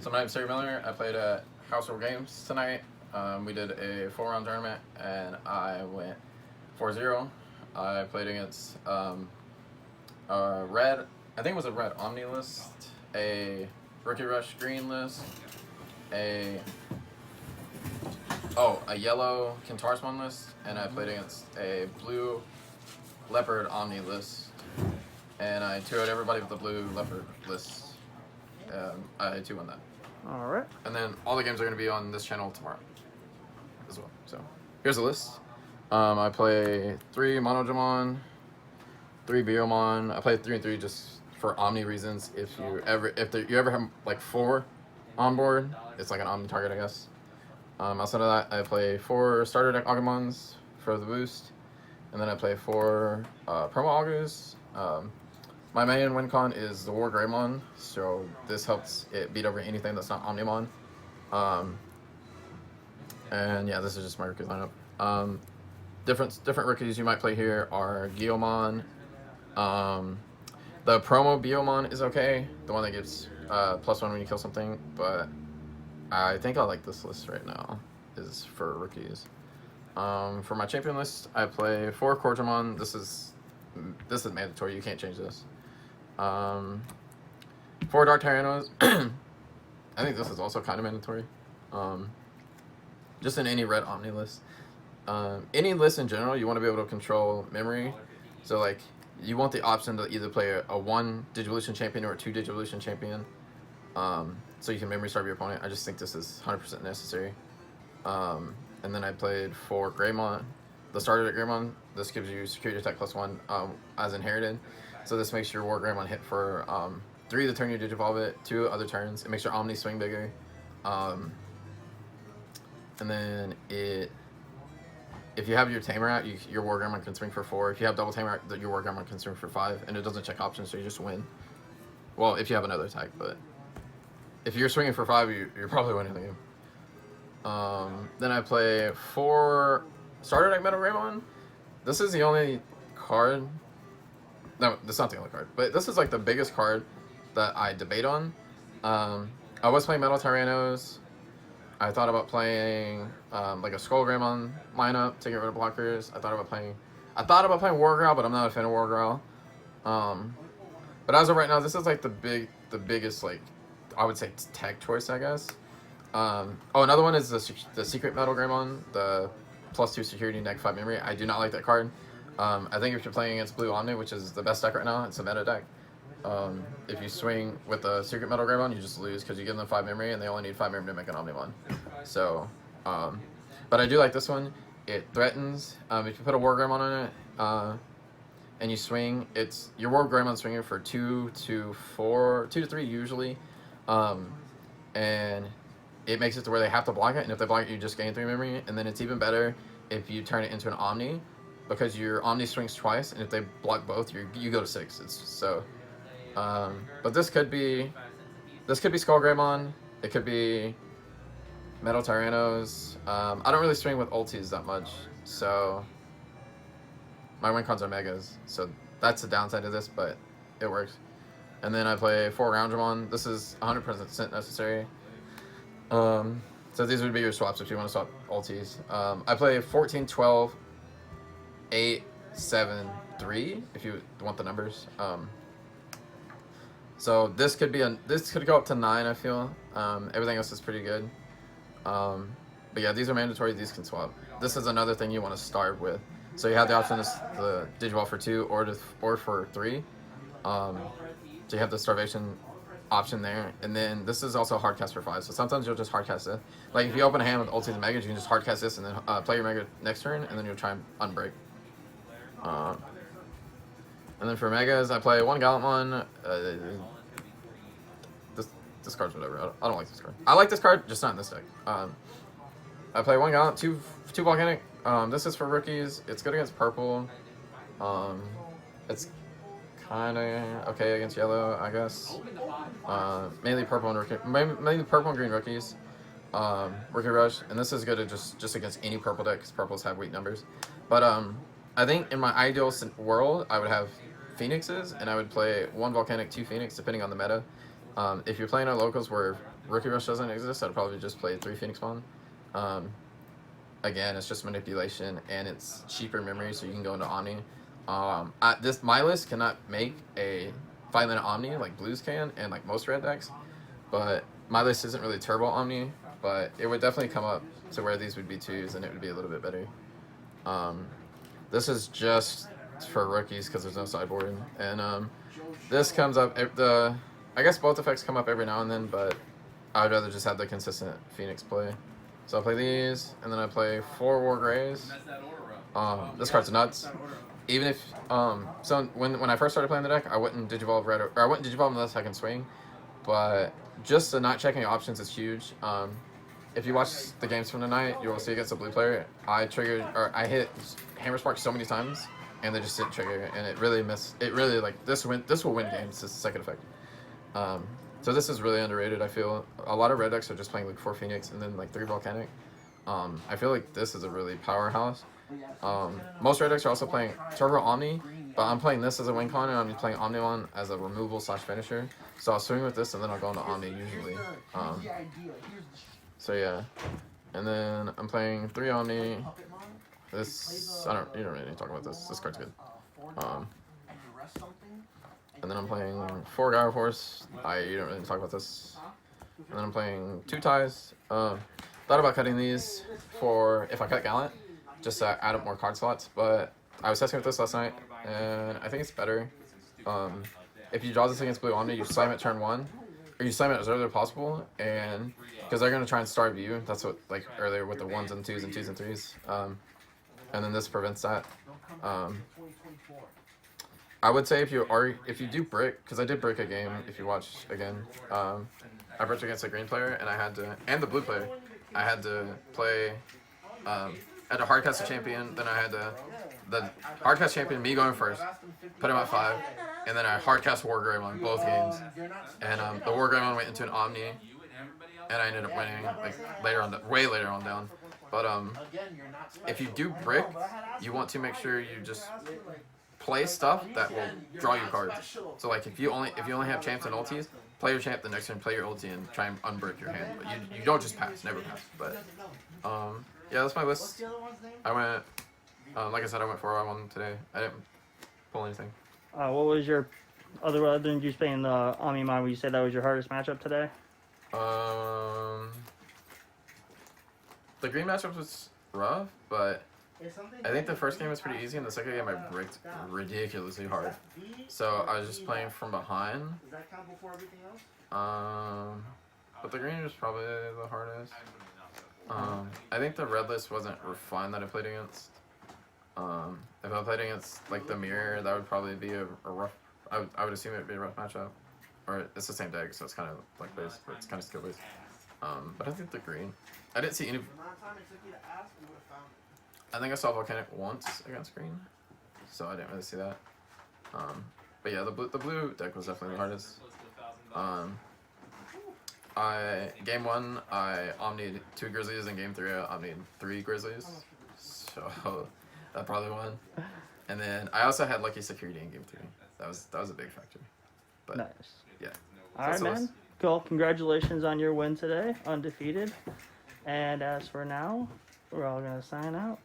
So my name's Terry Miller. I played at House Roll Games tonight. We did a 4-round tournament, and I went 4-0. I played against a red, I think it was a red Omni list, a Rookie Rush green list, a yellow Kintarsmon list, and I played against a blue Leopard Omni list, and I 2-0'd everybody with the blue Leopard list. I 2-won that. All right. And then all the games are going to be on this channel tomorrow as well. So here's the list. I play 3 Monojamon, 3 Biomon. I play 3 and 3 just for Omni reasons. If you ever have like 4 on board, it's like an Omni target, I guess. Outside of that, I play 4 starter deck Agumons for the boost, and then I play 4 promo Augurs. My main win con is the War Greymon, so this helps it beat over anything that's not Omnimon. And yeah, this is just my rookie lineup. Different rookies you might play here are Guiomon. The promo Biomon is okay, the one that gives +1 when you kill something, but I think I like this list right now, is for rookies. For my champion list, I play 4 Corjamon. This is mandatory, you can't change this. 4 Dark Tyrannos. I think this is also kind of mandatory. Just in any red Omni list. Any list in general, you want to be able to control memory. So like, you want the option to either play a 1 Digivolution champion or a 2 Digivolution champion. So you can memory starve your opponent. I just think this is 100% necessary. And then I played 4 Greymon. The starter deck Greymon, this gives you security attack +1 as inherited. So this makes your War Greymon hit for 3 the turn you Digivolve it, 2 other turns. It makes your Omni swing bigger. And then if you have your Tamer out, your War Greymon can swing for 4. If you have double Tamer out, your War Greymon can swing for 5, and it doesn't check options, so you just win. Well, if you have another attack, but if you're swinging for 5, you're probably winning the game. Then I play 4 starter deck Metal Greymon. This is the only card. No, that's not the only card, but this is like the biggest card that I debate on. I was playing Metal Tyrannos. I thought about playing like a Skull Greymon lineup to get rid of blockers. I thought about playing War Growl, but I'm not a fan of War Growl. But as of right now, this is like the biggest, like, I would say tech choice, I guess. Another one is the Secret Metal Greymon, the +2 security, -5 memory. I do not like that card. I think if you're playing against Blue Omni, which is the best deck right now, it's a meta deck. If you swing with the Secret Metal Greymon, you just lose because you give them 5 memory, and they only need 5 memory to make an Omnimon. So, but I do like this one. It threatens. If you put a War Greymon on it, and you swing, it's your War Greymon swinging for 2 to 3 usually, and it makes it to where they have to block it, and if they block it, you just gain 3 memory, and then it's even better if you turn it into an Omni, because your Omni swings twice, and if they block both, you go to 6. It's so, but this could be Skull Greymon. It could be Metal Tyrannos. I don't really swing with ultis that much, so my win cons are megas. So that's the downside of this, but it works. And then I play 4 Roundramon. This is 100% necessary. So these would be your swaps if you want to swap ultis. I play 14, 12. 8, 7, 3 if you want the numbers. So this could go up to 9, I feel. Everything else is pretty good. But yeah, these are mandatory. These can swap. This is another thing you want to start with. So you have the option to Digivolve for 2 or for 3. So you have the starvation option there, and then this is also hardcast for 5. So sometimes you'll just hardcast it. Like if you open a hand with ultis and megas, you can just hardcast this and then play your mega next turn, and then you'll try and unbreak. And then for megas, I play 1 Gallantmon. This card's whatever. I don't like this card. I like this card, just not in this deck. I play 1 Gallant, 2 Volcanic. This is for rookies. It's good against purple. It's kind of okay against yellow, I guess. Mainly purple and green rookies. Rookie Rush, and this is good at just against any purple deck because purples have weak numbers. But I think in my ideal world, I would have Phoenixes, and I would play 1 Volcanic, 2 Phoenix, depending on the meta. If you're playing on locals where Rookie Rush doesn't exist, I'd probably just play 3 Phoenix Spawn. Again, it's just manipulation, and it's cheaper memory, so you can go into Omni. My list cannot make a 5-minute Omni like Blues can, and like most red decks, but my list isn't really Turbo Omni, but it would definitely come up to where these would be 2s, and it would be a little bit better. This is just for rookies because there's no sideboard, and this comes up, I guess both effects come up every now and then, but I'd rather just have the consistent Phoenix play. So I'll play these, and then I play 4 War Greys. This card's nuts. Even if, so when I first started playing the deck, I wouldn't Digivolve Red, or I wouldn't Digivolve unless I can swing, but just the not checking options is huge. If you watch the games from tonight, you will see against a blue player, I hit Hammer Spark so many times, and they just didn't trigger, and it really like, this will win games, this is the second effect. So this is really underrated, I feel. A lot of red decks are just playing like 4 Phoenix and then like 3 Volcanic. I feel like this is a really powerhouse. Most red decks are also playing Turbo Omni, but I'm playing this as a win con, and I'm playing Omni one as a removal / finisher. So I'll swing with this, and then I'll go into Omni usually. So yeah. And then I'm playing 3 Omni. This, you don't really need to talk about this. This card's good. And then I'm playing 4 Gyro Force. You don't really talk about this. And then I'm playing 2 Ties. Thought about cutting these for if I cut Gallant, just to add up more card slots. But I was testing with this last night, and I think it's better. If you draw this against Blue Omni, you slam it turn 1, or you slam it as early as possible, and because they're gonna try and starve you. That's what, like earlier with the 1s and 2s and 2s and 3s. And then this prevents that. I would say if you do brick, because I did brick a game, if you watch again, I bricked against a green player, and I had to, and the blue player, I had to play, I had to hardcast a champion, then I had to, the hardcast champion, me going first, put him at 5, and then I hardcast Wargreymon both games, and the Wargreymon went into an Omni, and I ended up winning, like way later on down. But if you do brick, you want to make sure you just play stuff that will draw you cards. So like if you only have champs and ultis, play your champ the next turn, play your ulti, and try and unbrick your hand. But you don't just pass, never pass. But yeah, that's my list. I went, like I said, I went 4-1 today. I didn't pull anything. What was your other than you playing the Omni Mind? Would you say that was your hardest matchup today? The green matchup was rough, but I think the first game was pretty easy, and the second game I bricked ridiculously hard. So I was just playing from behind. But the green was probably the hardest. I think the red list wasn't refined that I played against. If I played against like the mirror, that would probably be a rough. I would assume it would be a rough matchup. Or it's the same deck, so it's kind of like this, but it's kind of skill based. But I think the green. I didn't see any. I think I saw Volcanic once against green, so I didn't really see that. But yeah, the blue deck was definitely the hardest. Game 1 I omnied 2 Grizzlies, and game 3 I omnied 3 Grizzlies, so that probably won. And then I also had lucky security in game 3. That was a big factor. But nice. Yeah. All right, man. Cool. Congratulations on your win today, undefeated. And as for now, we're all gonna sign out.